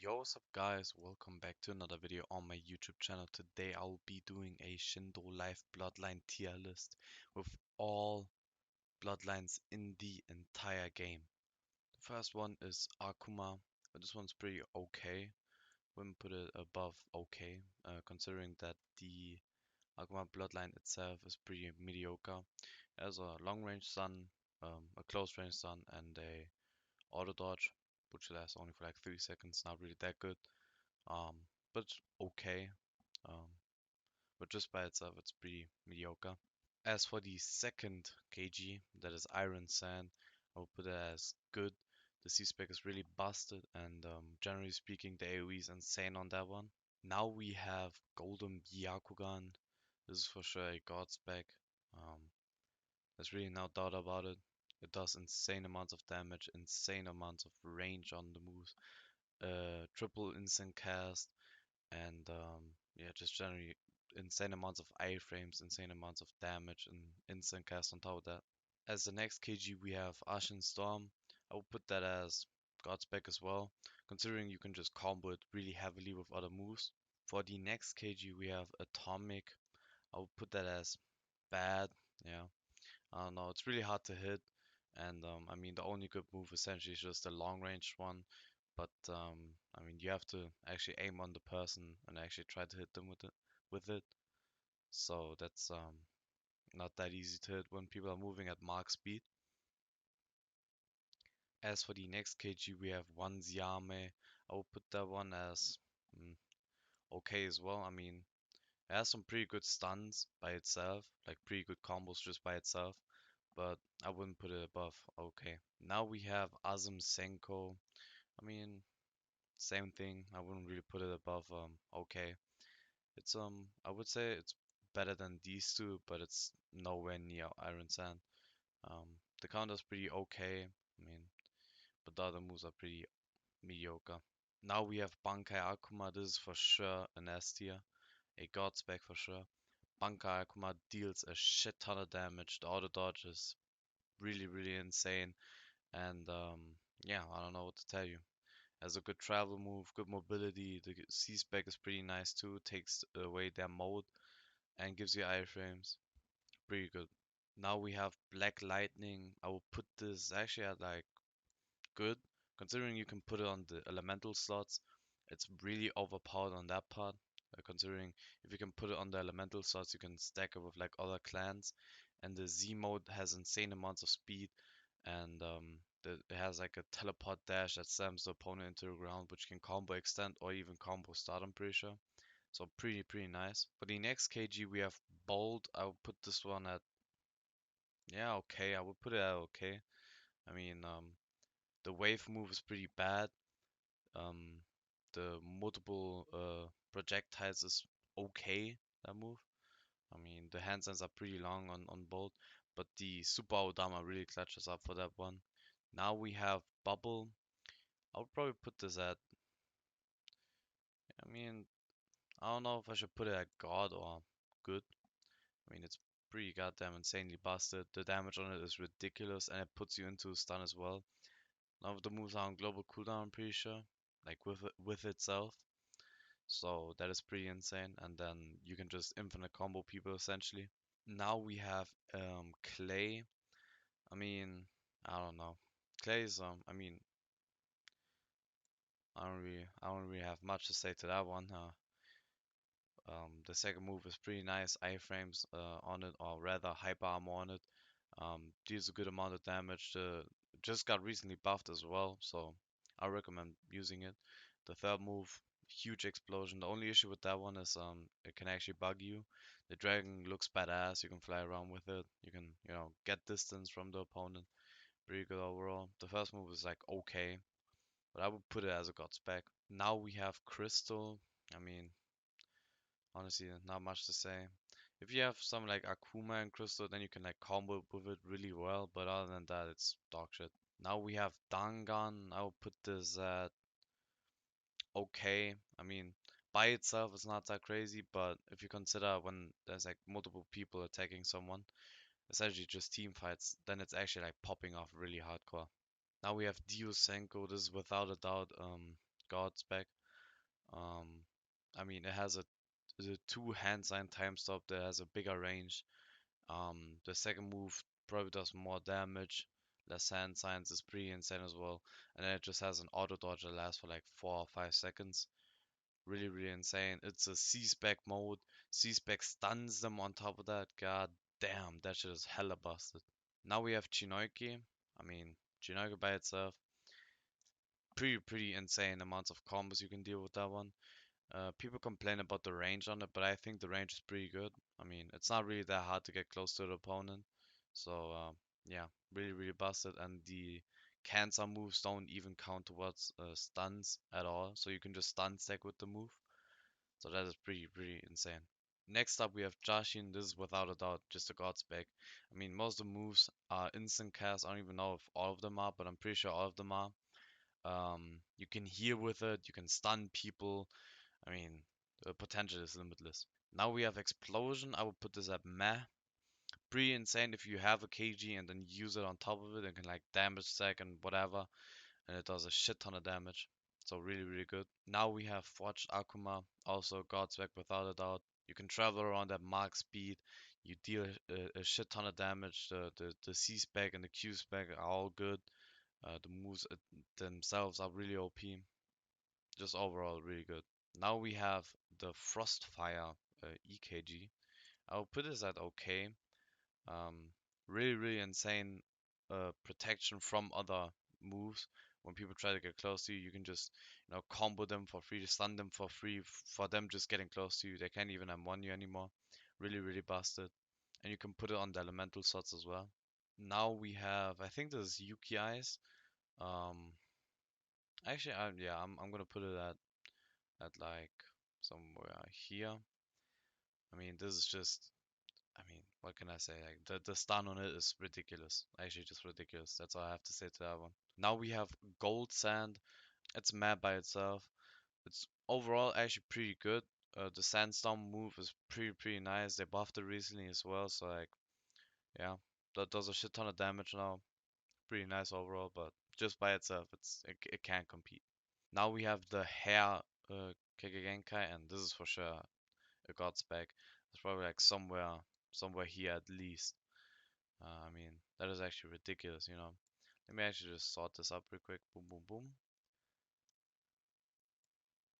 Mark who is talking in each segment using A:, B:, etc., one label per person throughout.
A: Yo, what's up guys, welcome back to another video on my YouTube channel. Today I'll be doing a Shindo Life Bloodline tier list with all bloodlines in the entire game. The first one is Akuma, but this one's pretty okay. Wouldn't put it above okay, considering that the Akuma bloodline itself is pretty mediocre. It has a long range stun, a close range stun, and a auto dodge, which lasts only for like 3 seconds, not really that good. Um, but okay. Um, but just by itself, it's pretty mediocre. As for the second KG, that is Iron Sand, I will put it as good. The C-Spec is really busted, and generally speaking, the AoE is insane on that one. Now we have Golden Byakugan. This is for sure a god spec. Um, there's really no doubt about it. It does insane amounts of damage, insane amounts of range on the moves. Triple instant cast, and yeah, just generally insane amounts of iframes, insane amounts of damage, and instant cast on top of that. As the next KG, we have Ashen Storm. I will put that as God spec as well, considering you can just combo it really heavily with other moves. For the next KG, we have Atomic. I will put that as bad. Yeah, I don't know. It's really hard to hit, and I mean the only good move essentially is just the long range one. But I mean you have to actually aim on the person and actually try to hit them with it. So that's not that easy to hit when people are moving at Mach speed. As for the next KG, we have one Ziame. I will put that one as okay as well. I mean, it has some pretty good stuns by itself, like pretty good combos just by itself, but I wouldn't put it above okay. Now we have Azum Senko. I mean, same thing. I wouldn't really put it above okay. It's I would say it's better than these two, but it's nowhere near Iron Sand. The counter's pretty okay. I mean, but the other moves are pretty mediocre. Now we have Bankai Akuma. This is for sure an S tier, a god spec for sure. Bankai Akuma deals a shit ton of damage. The auto dodge is really insane, and yeah, I don't know what to tell you. Has a good travel move, good mobility. The C spec is pretty nice too. Takes away their mode and gives you iframes. Pretty good. Now we have Black Lightning. I will put this actually at like good, considering you can put it on the elemental slots. It's really overpowered on that part. Considering if you can put it on the elemental slots, you can stack it with like other clans. And the Z mode has insane amounts of speed, and it has like a teleport dash that slams the opponent into the ground, which can combo extend or even combo start. I'm pretty sure. So pretty nice. For the next KG, we have Bold. I will put this one at yeah okay. I would put it at okay. I mean the wave move is pretty bad. Um, the multiple projectiles is okay, that move. I mean, the handstands are pretty long on Bolt, but the Super Odama really clutches up for that one. Now we have Bubble. I would probably put this at, I mean, I don't know if I should put it at God or good. I mean, it's pretty goddamn insanely busted. The damage on it is ridiculous, and it puts you into a stun as well. None of the moves are on global cooldown, I'm pretty sure, like with itself. So that is pretty insane. And then you can just infinite combo people essentially. Now we have Clay. I mean, I don't know. Clay is I mean, I don't really have much to say to that one. The second move is pretty nice. Iframes on it, or rather hyper armor on it. Deals a good amount of damage. Just got recently buffed as well, so I recommend using it. The third move, huge explosion. The only issue with that one is it can actually bug you. The dragon looks badass. You can fly around with it. You can, get distance from the opponent. Pretty good overall. The first move is like okay, but I would put it as a god spec. Now we have Crystal. I mean, honestly, not much to say. If you have some like Akuma and Crystal, then you can like combo with it really well. But other than that, it's dog shit. Now we have Dangan. I will put this at okay. I mean, by itself, it's not that crazy. But if you consider when there's like multiple people attacking someone, essentially just team fights, then it's actually like popping off really hardcore. Now we have Dio Senko. This is without a doubt God spec. Um, I mean, it has a two hand sign time stop that has a bigger range. The second move probably does more damage. Less hand signs is pretty insane as well. And then it just has an auto dodge that lasts for like 4 or 5 seconds. Really, really insane. It's a C-spec mode. C-spec stuns them on top of that. God damn, that shit is hella busted. Now we have Chinoiki. I mean, Chinoiki by itself, pretty insane amounts of combos you can deal with that one. People complain about the range on it, but I think the range is pretty good. I mean, it's not really that hard to get close to the opponent. So, yeah, really busted. And the cancel moves don't even count towards stuns at all. So you can just stun stack with the move. So that is pretty insane. Next up, we have Jashin. This is without a doubt just a god spec. I mean, most of the moves are instant cast. I don't even know if all of them are, but I'm pretty sure all of them are. You can heal with it. You can stun people. I mean, the potential is limitless. Now we have Explosion. I would put this at meh. Pretty insane if you have a KG and then use it on top of it and can like damage stack and whatever, and it does a shit ton of damage. So really good. Now we have Forged Akuma, also God spec without a doubt. You can travel around at mark speed. You deal a shit ton of damage. The C spec and the Q spec are all good. The moves themselves are really OP. Just overall really good. Now we have the Frostfire EKG. I'll put this at okay. Um, really insane protection from other moves. When people try to get close to you, you can just combo them for free, stun them for free for them just getting close to you. They can't even M1 you anymore. Really busted. And you can put it on the elemental slots as well. Now we have, I think this is Yuki Eyes. Um, actually, yeah, I'm gonna put it at like somewhere here. I mean, this is just, I mean, what can I say? Like the stun on it is ridiculous. Actually, just ridiculous. That's all I have to say to that one. Now we have Gold Sand. It's mad by itself. It's overall actually pretty good. The Sandstorm move is pretty nice. They buffed it recently as well, so like, yeah, that does a shit ton of damage now. Pretty nice overall, but just by itself, it can't compete. Now we have the Hair Kekigenkai, and this is for sure a god spec. It's probably like somewhere here at least. I mean, that is actually ridiculous. Let me actually just sort this up real quick. Boom.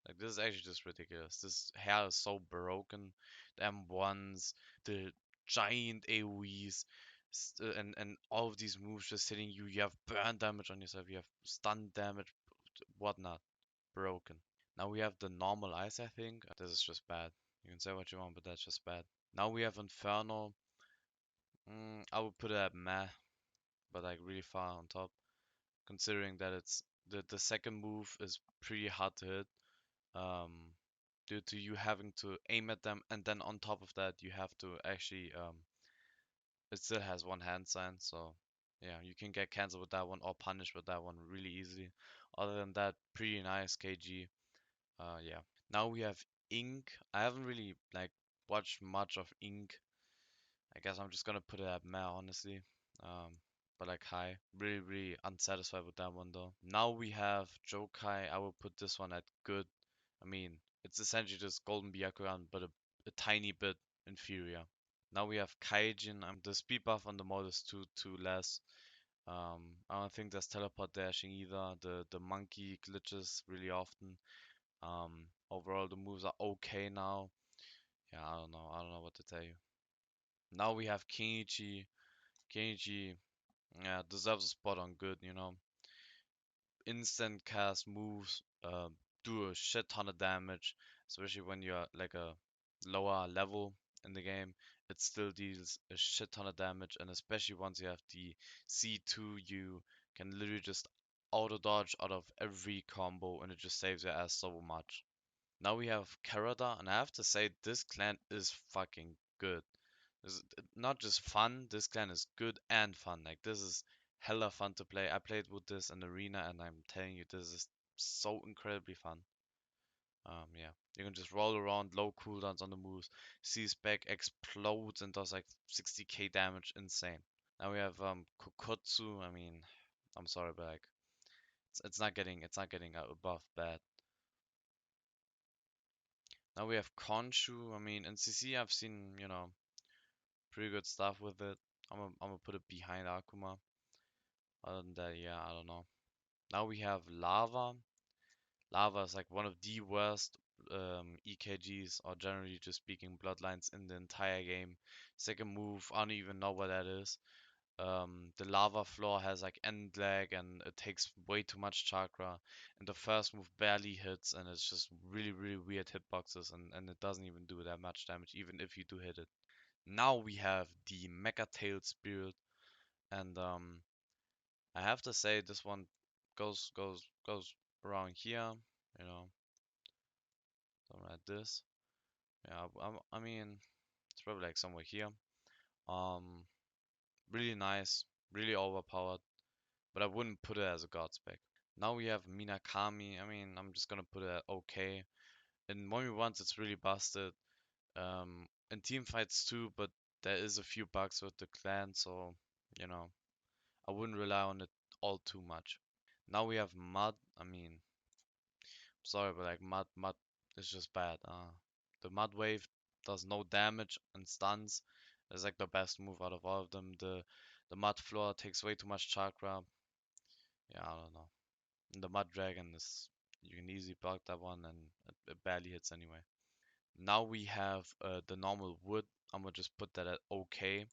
A: Like, this is actually just ridiculous. This hair is so broken. The M1s, the giant AoEs, and all of these moves just hitting you. You have burn damage on yourself. You have stun damage, whatnot. Broken. Now we have the normal ice, I think. This is just bad. You can say what you want, but that's just bad. Now we have Inferno. I would put it at meh, but like really far on top, considering that it's the second move is pretty hard to hit, um, due to you having to aim at them, and then on top of that you have to actually it still has one hand sign, so yeah, you can get cancelled with that one or punished with that one really easily. Other than that, pretty nice KG. Yeah. Now we have Ink. I haven't really like watched much of Ink. I guess I'm just gonna put it at meh, honestly. Um, but like high. Really unsatisfied with that one though. Now we have Jokai. I will put this one at good. I mean, it's essentially just Golden Byakugan, but a tiny bit inferior. Now we have Kaijin. The speed buff on the mod is too less. I don't think there's teleport dashing either. The monkey glitches really often. Overall the moves are okay now. Yeah, I don't know. I don't know what to tell you. Now we have Kenichi. Kenichi, yeah, deserves a spot on good. Instant cast moves do a shit ton of damage, especially when you're like a lower level in the game. It still deals a shit ton of damage, and especially once you have the C2, you can literally just auto dodge out of every combo, and it just saves your ass so much. Now we have Karada, and I have to say this clan is fucking good. It's not just fun, this clan is good and fun. Like, this is hella fun to play. I played with this in arena, and I'm telling you, this is so incredibly fun. Yeah, you can just roll around, low cooldowns on the moves. C-Spec explodes and does like 60k damage, insane. Now we have Kokotsu. I mean, I'm sorry, but like it's not getting above bad. Now we have Khonshu. I mean, in CC I've seen, pretty good stuff with it. I'm gonna put it behind Akuma. Other than that, yeah, I don't know. Now we have Lava. Lava is like one of the worst EKGs, or generally just speaking, bloodlines in the entire game. Second move, I don't even know what that is. The lava floor has like end lag and it takes way too much chakra. And the first move barely hits, and it's just really, really weird hitboxes, and it doesn't even do that much damage, even if you do hit it. Now we have the Mecha Tail Spirit, and I have to say this one goes around here, you know, something like this. Yeah, I mean, it's probably like somewhere here. Um, really nice, really overpowered, but I wouldn't put it as a god spec. Now we have Minakami. I mean, I'm just gonna put it at okay. In 1v1s, it's really busted. In team fights too, but there is a few bugs with the clan, so you know, I wouldn't rely on it all too much. Now we have Mud. I mean, sorry, but like Mud is just bad. The Mud Wave does no damage and stuns. It's like the best move out of all of them. The Mud Floor takes way too much chakra. Yeah, I don't know. And the Mud Dragon is, you can easily block that one, and it barely hits anyway. Now we have the normal wood. I'm gonna just put that at okay.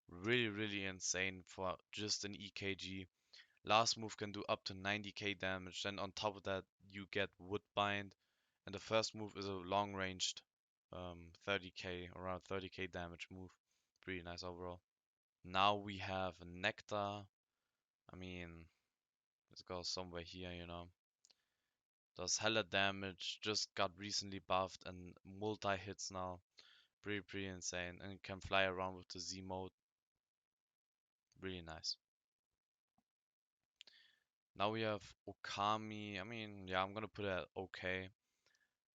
A: Really, really insane for just an EKG. Last move can do up to 90k damage. Then on top of that, you get Woodbind, and the first move is a long-ranged 30k, around 30k damage move. Pretty nice overall. Now we have Nectar. I mean, let's go somewhere here, Does hella damage, just got recently buffed and multi-hits now. Pretty insane. And can fly around with the Z mode. Really nice. Now we have Okami. I mean, yeah, I'm gonna put it at okay.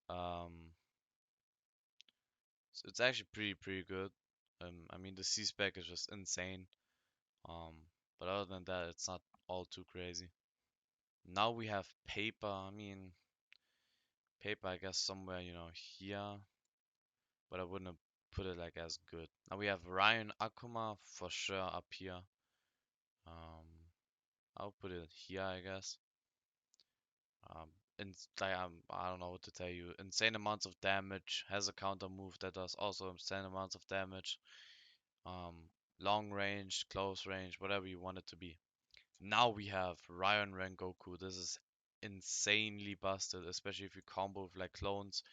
A: Um, it's actually pretty good. I mean, the C spec is just insane. But other than that, it's not all too crazy. Now we have Paper. I mean, Paper, I guess somewhere, here. But I wouldn't have put it like as good. Now we have Ryan Akuma for sure up here. Um, I'll put it here, I guess. Um, and like I don't know what to tell you. Insane amounts of damage. Has a counter move that does also insane amounts of damage. Um, long range, close range, whatever you want it to be. Now we have Ryan Rengoku. This is insanely busted, especially if you combo with like clones.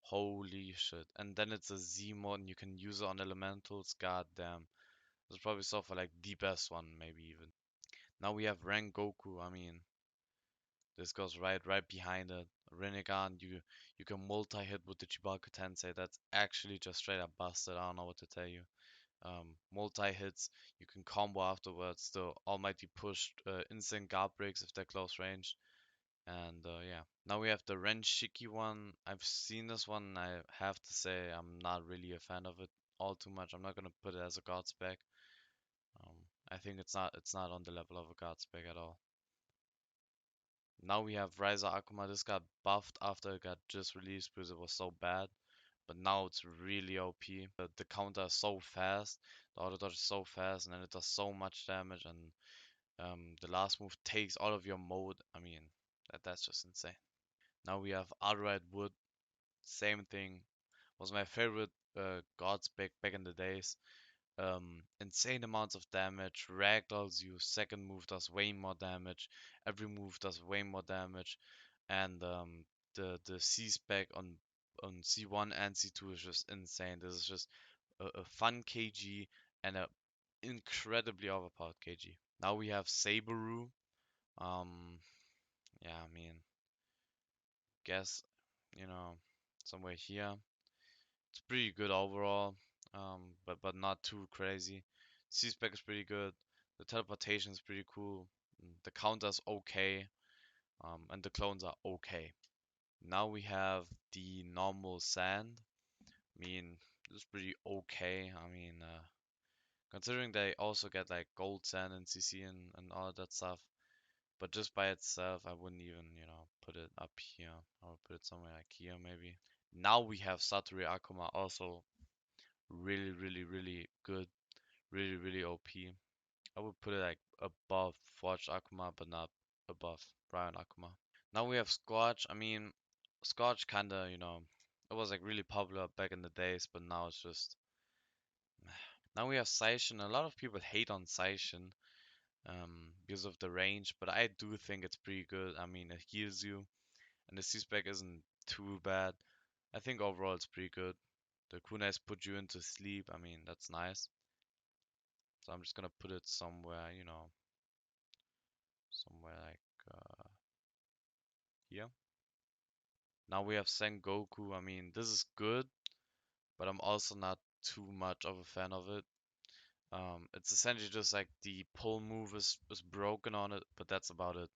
A: Holy shit. And then it's a Z mod and you can use it on elementals. God damn. This probably so for like the best one, maybe even. Now we have Rengoku. I mean, this goes right behind it. Rinnegan, you can multi-hit with the Chibaku Tensei. That's actually just straight up busted. I don't know what to tell you. Multi-hits, you can combo afterwards. The almighty push, instant guard breaks if they're close range. And yeah, now we have the Renshiki one. I've seen this one, and I have to say I'm not really a fan of it all too much. I'm not gonna put it as a god spec. I think it's not on the level of a god spec at all. Now we have Riser Akuma. This got buffed after it got just released because it was so bad. But now it's really OP. The counter is so fast. The auto dodge is so fast, and then it does so much damage. And the last move takes all of your mode. I mean, that's just insane. Now we have Outright Wood. Same thing. Was my favorite god spec back in the days. Insane amounts of damage. Ragdolls you. Second move does way more damage. Every move does way more damage. And the C spec on C1 and C2 is just insane. This is just a fun KG and a incredibly overpowered KG. Now we have Saberu. Yeah, I mean, guess somewhere here. It's pretty good overall, but not too crazy. C-Spec is pretty good. The teleportation is pretty cool. The counter's okay, and the clones are okay. Now we have the normal sand. I mean, this is pretty okay. I mean, considering they also get like gold sand and CC and all that stuff, but just by itself, I wouldn't even, put it up here. I would put it somewhere like here maybe. Now we have Satori Akuma, also really, really, really good, really, really OP. I would put it like above Forged Akuma, but not above Brian Akuma. Now we have Scorch. I mean, Scorch kinda, it was like really popular back in the days, but now it's just. Now we have Seishin. A lot of people hate on Seishin because of the range, but I do think it's pretty good. I mean, it heals you, and the C-Spec isn't too bad. I think overall it's pretty good. The kunais put you into sleep. I mean, that's nice. So I'm just gonna put it somewhere, somewhere like here. Now we have Sengoku. I mean, this is good, but I'm also not too much of a fan of it. It's essentially just like the pull move is broken on it, but that's about it.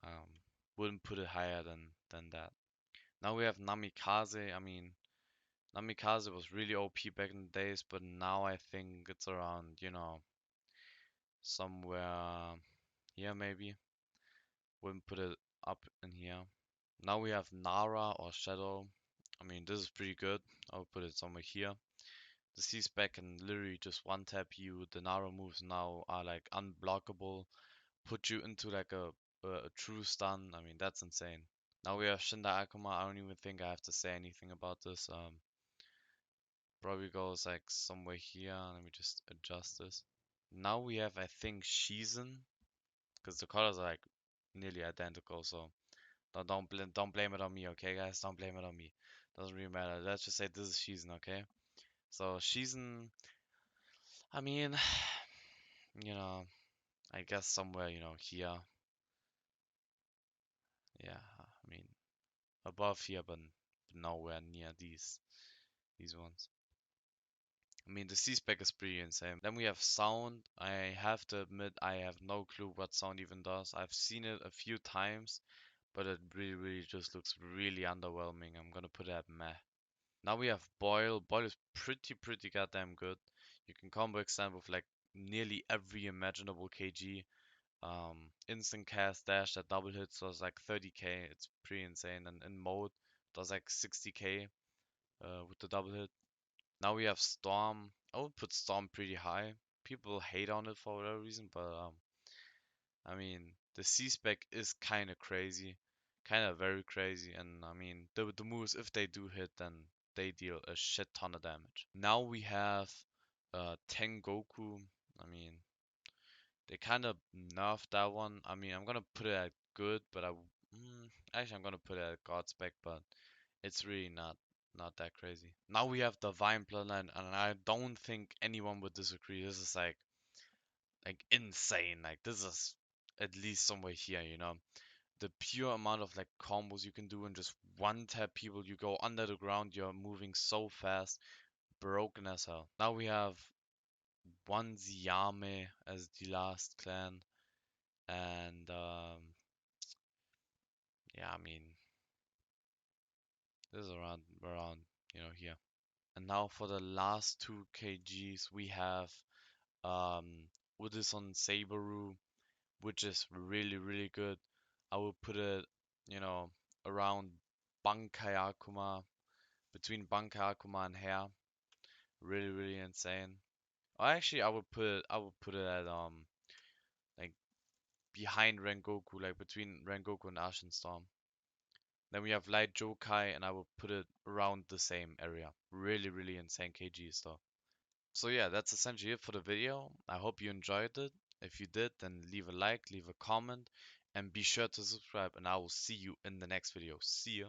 A: Um, wouldn't put it higher than that. Now we have Namikaze. I mean, Namikaze was really OP back in the days, but now I think it's around, somewhere here maybe. Wouldn't put it up in here. Now we have Nara or Shadow. I mean, this is pretty good. I'll put it somewhere here. The C-Spec can literally just one-tap you. The Nara moves now are like unblockable. Put you into like a true stun. I mean, that's insane. Now we have Shindo Akuma. I don't even think I have to say anything about this. Probably goes like somewhere here. Let me just adjust this. Now we have, I think, Shizen, because the colors are like nearly identical. So don't blame it on me, okay, guys? Don't blame it on me. Doesn't really matter. Let's just say this is Shizen, okay? So Shizen, I mean, you know, I guess somewhere, here. Yeah, I mean, above here, but nowhere near these ones. I mean, the C-Spec is pretty insane. Then we have sound. I have to admit, I have no clue what sound even does. I've seen it a few times, but it really, really just looks really underwhelming. I'm gonna put it at meh. Now we have Boil. Boil is pretty goddamn good. You can combo extend with like nearly every imaginable KG. Instant cast dash that double hits does like 30k. It's pretty insane. And in mode does like 60k with the double hit. Now we have Storm. I would put Storm pretty high. People hate on it for whatever reason, but I mean the C-Spec is kind of crazy, kind of very crazy, and I mean the moves, if they do hit, then they deal a shit ton of damage. Now we have Tengoku. I mean they kind of nerfed that one. I mean I'm gonna put it at good, but actually I'm gonna put it at God spec, but it's really not that crazy. Now we have Divine Bloodline, and I don't think anyone would disagree. This is like insane. Like this is at least somewhere here. The pure amount of like combos you can do and just one tap people. You go under the ground. You're moving so fast, broken as hell. Now we have one Ziyame as the last clan, and yeah, I mean this is around here. And now for the last two KGs, we have Udison Saberu, which is really, really good. I will put it, you know, around Bankai Akuma, between Bankai Akuma and Hair. Really, really insane. Or actually, I would put it at like behind Rengoku, like between Rengoku and Ashen Storm. Then we have Light Jokai, and I will put it around the same area. Really, really insane KGs though. So yeah, that's essentially it for the video. I hope you enjoyed it. If you did, then leave a like, leave a comment, and be sure to subscribe, and I will see you in the next video. See ya.